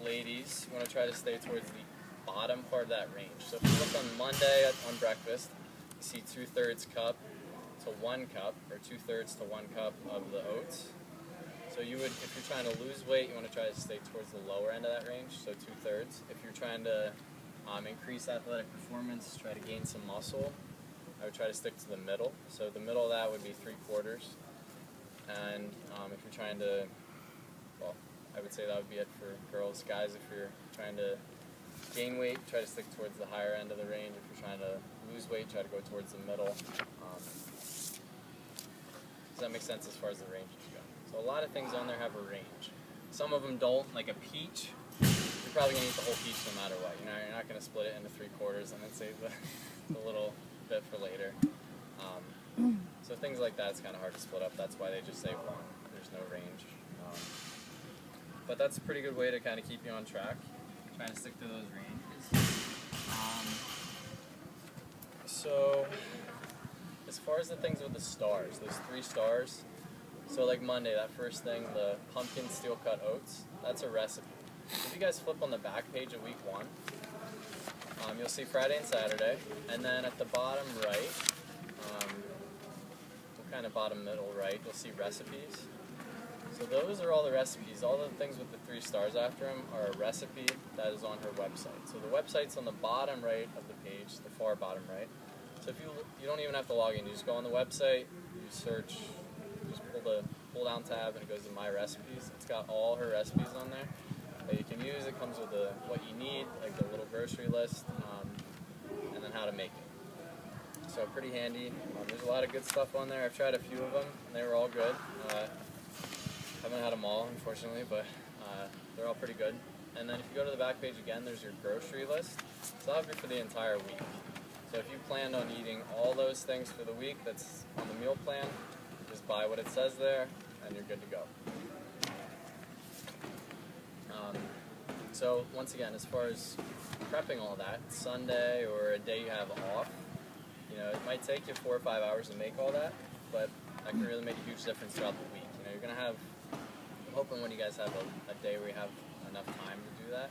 ladies, you want to try to stay towards the bottom part of that range. So if you look on Monday on breakfast, you see 2/3 cup to 1 cup, or 2/3 to 1 cup of the oats. So you would, if you're trying to lose weight, you want to try to stay towards the lower end of that range, so 2/3. If you're trying to increase athletic performance, try to gain some muscle, I would try to stick to the middle. So the middle of that would be 3/4. And if you're trying to, well, I would say that would be it for girls. Guys, if you're trying to gain weight, try to stick towards the higher end of the range. If you're trying to lose weight, try to go towards the middle. Does that make sense as far as the ranges go? So a lot of things on there have a range. Some of them don't, like a peach. You're probably going to eat the whole peach no matter what. You know, you're not going to split it into 3/4 and then save the little bit for later. So things like that, it's kind of hard to split up. That's why they just say 1. There's no range. But that's a pretty good way to kind of keep you on track. Trying to stick to those ranges. So as far as the things with the stars, those 3 stars, so like Monday, that first thing, the pumpkin steel cut oats, that's a recipe. If you guys flip on the back page of week 1, you'll see Friday and Saturday, and then at the bottom right, kind of bottom middle right, you'll see recipes. So those are all the recipes. All the things with the 3 stars after them are a recipe that is on her website. So the website's on the bottom right of the page, the far bottom right. So if you don't even have to log in, you just go on the website, you search, just pull the pull down tab and it goes to My Recipes. It's got all her recipes on there that you can use. It comes with what you need, like the little grocery list, and then how to make it. So pretty handy. There's a lot of good stuff on there. I've tried a few of them, and they were all good. Haven't had them all, unfortunately, but they're all pretty good. And then if you go to the back page again, there's your grocery list. So that'll be for the entire week. So if you planned on eating all those things for the week that's on the meal plan, just buy what it says there, and you're good to go. So once again, as far as prepping all that, Sunday or a day you have off, you know, it might take you 4 or 5 hours to make all that, but that can really make a huge difference throughout the week. You know, you're going to have, I'm hoping when you guys have a day where you have enough time to do that.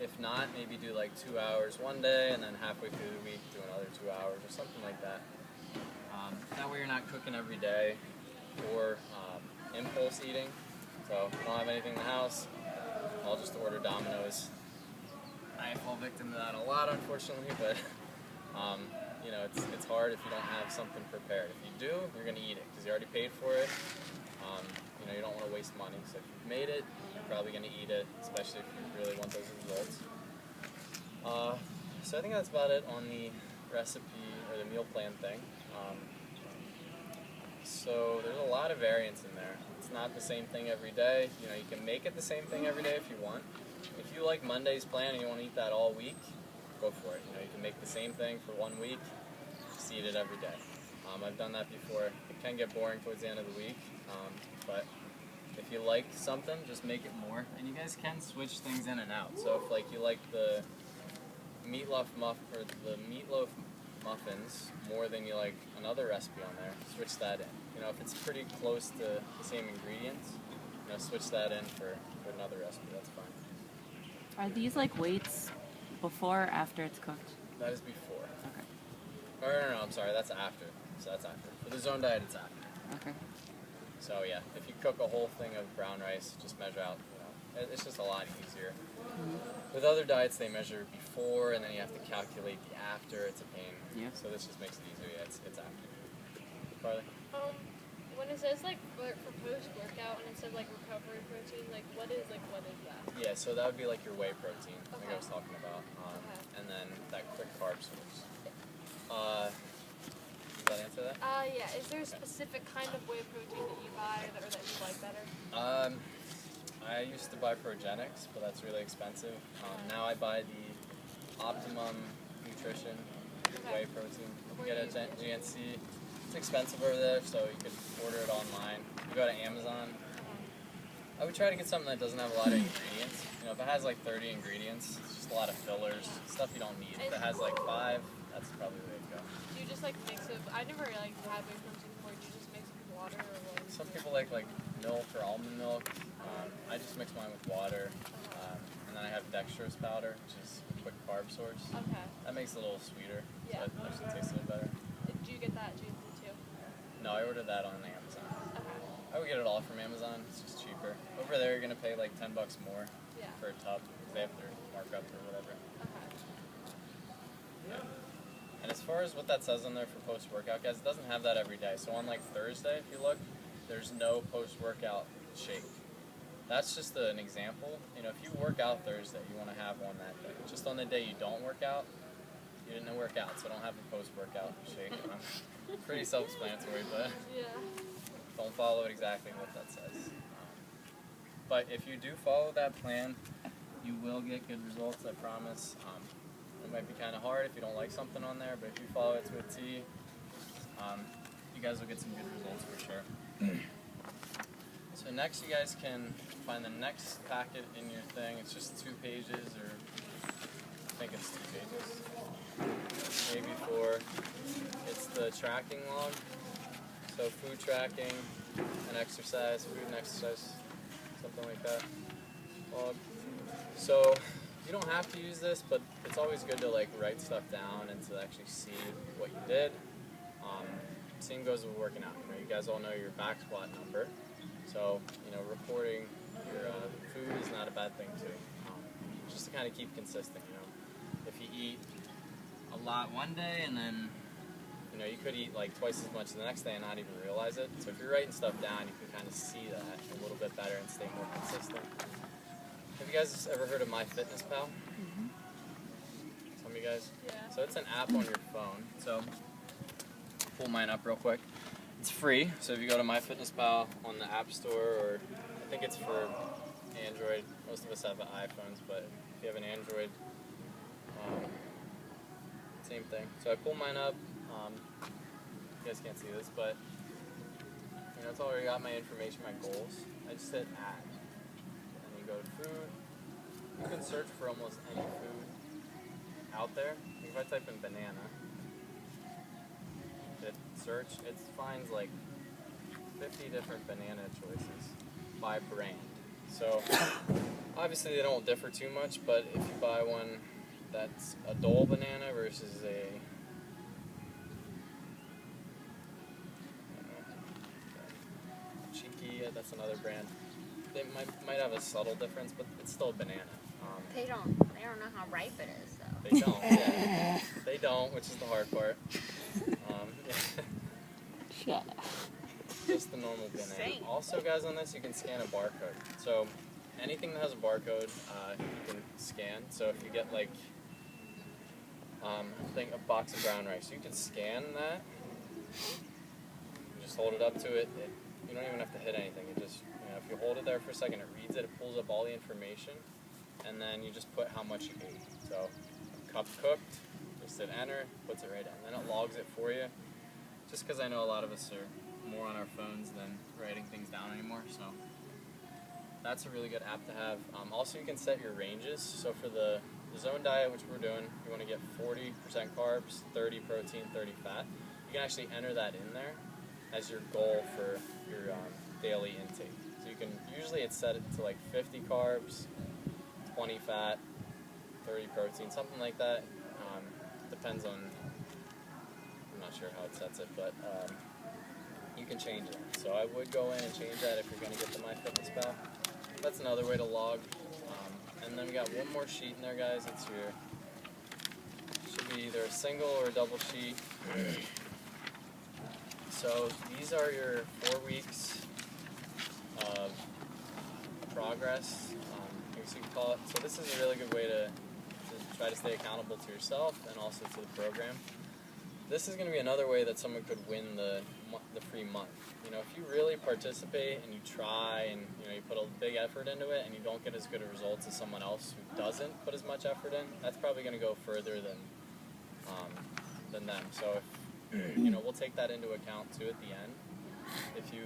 If not, maybe do like 2 hours one day, and then halfway through the week do another 2 hours or something like that. That way you're not cooking every day or impulse eating. So if I don't have anything in the house, I'll just order Domino's. I fall victim to that a lot, unfortunately, but you know, it's hard if you don't have something prepared. If you do, you're going to eat it because you already paid for it. You know, you don't want to waste money. So if you've made it, you're probably going to eat it, especially if you really want those results. So I think that's about it on the recipe or the meal plan thing. So there's a lot of variance in there. It's not the same thing every day. You know, you can make it the same thing every day if you want. If you like Monday's plan and you want to eat that all week, go for it. You know, you can make the same thing for 1 week, just eat it every day. I've done that before. It can get boring towards the end of the week, but if you like something, just make it more. And you guys can switch things in and out. So if like you like the meatloaf muffins more than you like another recipe on there, switch that in. You know, if it's pretty close to the same ingredients, you know, switch that in for another recipe. That's fine. Are these like weights before or after it's cooked? That is before. Okay. Or no, I'm sorry, that's after. So that's after. For the zone diet, it's after. Okay. So yeah, if you cook a whole thing of brown rice, just measure out, you know, it's just a lot easier. Mm-hmm. With other diets, they measure before, and then you have to calculate the after. It's a pain. Yeah. So this just makes it easier. Yeah, it's after. Carly? When it says like for post-workout and it says like recovery protein, like what is that? Yeah, so that would be like your whey protein, like I Okay. was talking about, Okay. and then that quick carb source. Does that answer that? Yeah. Is there a specific kind of whey protein that you buy or that you like better? I used to buy Progenics, but that's really expensive. Now I buy the Optimum Nutrition whey protein. You get it at GNC. It's expensive over there, so you could order it online. You go to Amazon. I would try to get something that doesn't have a lot of ingredients. You know, if it has like 30 ingredients, it's just a lot of fillers, stuff you don't need. If it has like 5, that's probably the way to go. Do you just like mix it? I never like had whey protein before. Do you just mix it with water or what? Some people like milk or almond milk. I just just mix mine with water. And then I have dextrose powder, which is a quick carb source. Okay. That makes it a little sweeter, Yeah. so it actually tastes a little better. Did you get that at GNC too? No, I ordered that on Amazon. Okay. I would get it all from Amazon. It's just cheaper. Over there, you're gonna pay like $10 more Yeah. for a tub because they have their markup or whatever. Okay. And as far as what that says on there for post-workout, guys, it doesn't have that every day. So on like Thursday, if you look, there's no post-workout shake. That's just an example. You know, if you work out Thursday, you want to have one that day. Just on the day you don't work out, you didn't work out, so don't have a post-workout shake. Pretty self-explanatory, but Yeah. don't follow it exactly what that says. But if you do follow that plan, you will get good results, I promise. It might be kind of hard if you don't like something on there, but if you follow it to a T, you guys will get some good results for sure. So next you guys can find the next packet in your thing. It's just 2 pages, or I think it's 2 pages, maybe 4. It's the tracking log. So food tracking and exercise, food and exercise, something like that log. So you don't have to use this, but it's always good to like write stuff down and to actually see what you did. Same goes with working out. You know, you guys all know your back squat number. So, you know, reporting your food is not a bad thing too. Just to kind of keep consistent, you know. If you eat a lot one day and then, you know, you could eat like twice as much the next day and not even realize it. So if you're writing stuff down, you can kind of see that a little bit better and stay more consistent. Have you guys ever heard of MyFitnessPal? Mm-hmm. Some of you guys? Yeah. So it's an app on your phone. So pull mine up real quick. It's free, so if you go to MyFitnessPal on the App Store, or I think it's for Android. Most of us have iPhones, but if you have an Android, same thing. So I pull mine up. You guys can't see this, but you know, it's already got my information, my goals. I just hit add, and you go to food. You can search for almost any food out there. If I type in banana, search, it finds like 50 different banana choices by brand. So obviously they don't differ too much, but if you buy one that's a Dole banana versus a Cheeky, that's another brand. They might have a subtle difference, but it's still a banana. They don't know how ripe it is, though. They don't. Yeah. They don't, which is the hard part. Shut up. Just the normal banana. Same. Also, guys, on this you can scan a barcode. So anything that has a barcode, you can scan. So if you get like, I think a box of brown rice, you can scan that. You just hold it up to it. You don't even have to hit anything. It just, you know, if you hold it there for a second, it reads it. It pulls up all the information, and then you just put how much you ate. So a cup cooked, just hit enter, puts it right in. Then it logs it for you. Just because I know a lot of us are more on our phones than writing things down anymore, so that's a really good app to have. Also, you can set your ranges. So for the zone diet, which we're doing, you want to get 40% carbs, 30 protein, 30 fat. You can actually enter that in there as your goal for your daily intake. So you can, usually it's set it to like 50 carbs, 20 fat, 30 protein, something like that. Depends on, I'm not sure how it sets it, but you can change it. So I would go in and change that if you're going to get the MyFitnessPal. That's another way to log. And then we got one more sheet in there, guys. It's your, should be either a single or a double sheet. So these are your 4 weeks of progress, I guess you could call it. So this is a really good way to try to stay accountable to yourself and also to the program. This is going to be another way that someone could win the free month. You know, if you really participate and you try and you know you put a big effort into it and you don't get as good a results as someone else who doesn't put as much effort in, that's probably going to go further than them. So if, you know, we'll take that into account too at the end. If you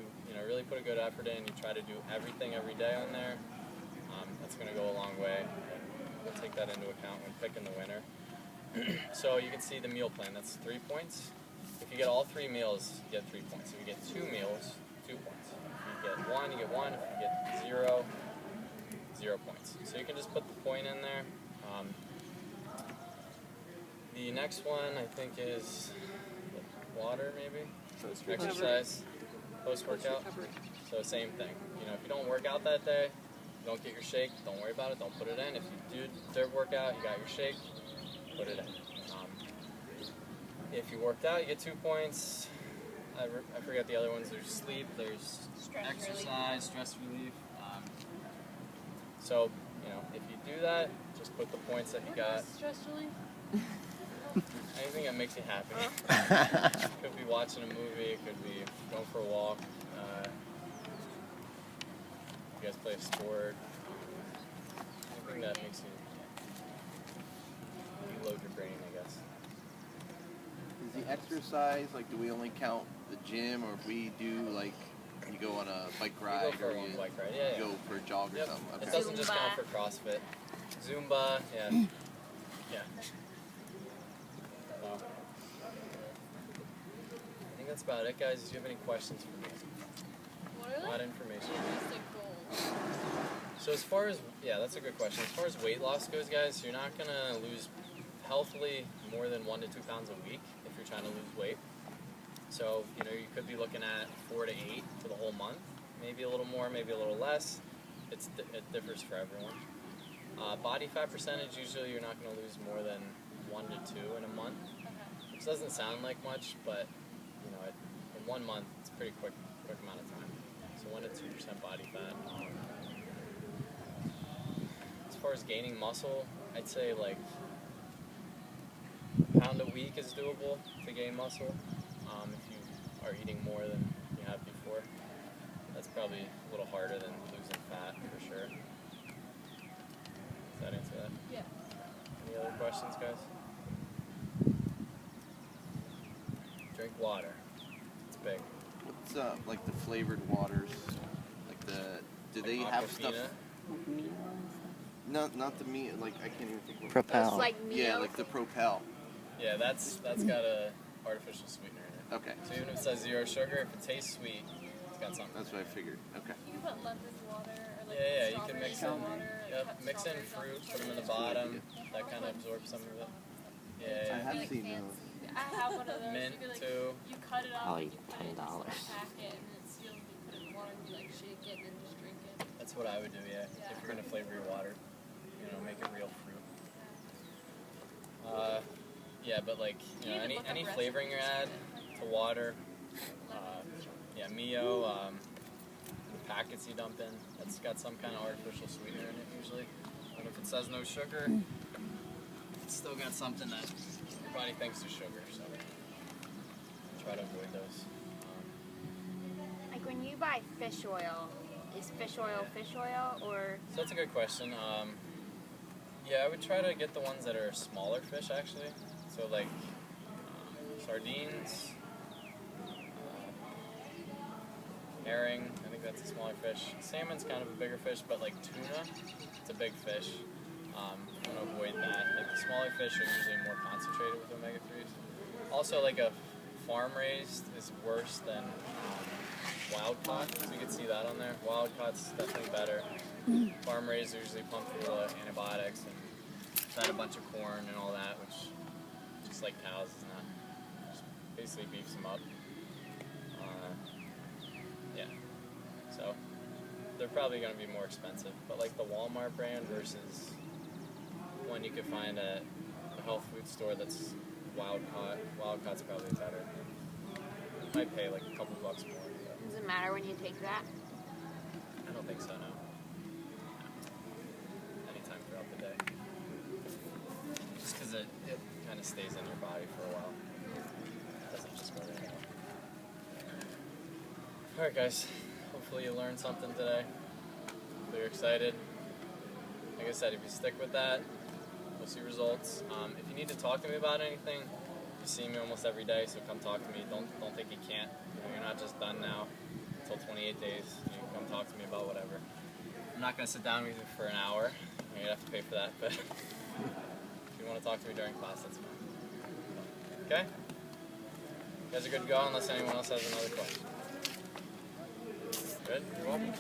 really put a good effort in, you try to do everything every day on there, that's going to go a long way. We'll take that into account when picking the winner. So you can see the meal plan, that's 3 points. If you get all 3 meals, you get 3 points. If you get 2 meals, 2 points. If you get 1, you get 1. If you get 0, 0 points. So you can just put the point in there. The next one I think is water, maybe? Exercise, post-workout. So same thing. You know, if you don't work out that day, you don't get your shake, don't worry about it, don't put it in. If you do workout, you got your shake, put it in. If you worked out, you get 2 points. I forget the other ones. There's sleep, there's exercise, stress relief. So, you know, if you do that, just put the points that you got. Stress relief? Anything that makes you happy. Could be watching a movie, it could be going for a walk. You guys play a sport. Anything that makes you load your brain, I guess. Is the exercise, like, do we only count the gym, or if we do, like, you go on a bike ride, You go for or a long you bike ride, yeah. go for a jog or Yep. something? It Okay. doesn't just count for CrossFit. Zumba, yeah. Yeah. So, I think that's about it, guys. Do you have any questions for me? What are A lot like of information. realistic goals? So as far as, yeah, that's a good question. As far as weight loss goes, guys, you're not going to lose healthily more than 1 to 2 pounds a week if you're trying to lose weight. So, you know, you could be looking at 4 to 8 for the whole month. Maybe a little more, maybe a little less. It differs for everyone. Body fat percentage, usually you're not going to lose more than 1 to 2 in a month. Okay. Which doesn't sound like much, but, you know, in 1 month, it's a pretty quick amount of time. So 1 to 2% body fat. As far as gaining muscle, I'd say like a pound a week is doable to gain muscle. If you are eating more than you have before, that's probably a little harder than losing fat for sure. Does that answer that? Yeah. Any other questions, guys? Drink water. It's big. What's like the flavored waters? Like do they Like have stuff? Aquafina. No, not the meat. Like I can't even think. What Propel. It's like Yeah, Mio. like the Propel. Yeah, that's got a artificial sweetener in it. Okay, So even if it says 0 sugar, if it tastes sweet, it's got something. that's what I figured. Okay. You can put lemon water or like Yeah, you can mix strawberries in. water. Yep, cut mix in strawberries off fruit, the put them in the sugar. bottom. That kind of absorbs some of it. I Yeah, have Really seen fancy. those. I have one of those. Mint you, like, too. you cut it up, Oh, you like put it in $10. this packet, and then it's sealed. You put it in water, and you like shake it, and then just drink it. That's what I would do. Yeah, if you're gonna flavor your water, you know, make it real fruit. Yeah, but like you know, need to look any up flavoring you add recipes to water, yeah, Mio, the packets you dump in, that's got some kind of artificial sweetener in it usually. And if it says no sugar, it's still got something that your body thinks is sugar. So try to avoid those. Like when you buy fish oil, is fish oil or So that's a good question. Yeah, I would try to get the ones that are smaller fish actually. So like sardines, herring, I think that's a smaller fish. Salmon's kind of a bigger fish, but like tuna, it's a big fish. You want to avoid that. Like the smaller fish are usually more concentrated with omega-3s. Also like a farm raised is worse than wild caught, so you can see that on there. Wild caught's definitely better. Farm raised are usually pumped full of antibiotics and fed a bunch of corn and all that, which just like cows is not, just basically beefs them up. Yeah, so they're probably going to be more expensive, but like the Walmart brand versus one you could find at a health food store that's wild caught's probably better. Might pay like a couple bucks more. But does it matter when you take that? I don't think so, no. Anytime throughout the day. Just because it kind of stays in your body for a while. It doesn't just go right out. Alright guys, hopefully you learned something today. Hopefully you're excited. Like I said, if you stick with that, you'll see results. If you need to talk to me about anything, you see me almost every day, so come talk to me. Don't think you can't. You know, you're not just done now until 28 days. You can come talk to me about whatever. I'm not going to sit down with you for an hour. You'd have to pay for that, but if you want to talk to me during class, that's fine. Okay? You guys are good to go unless anyone else has another question. Good? You're welcome.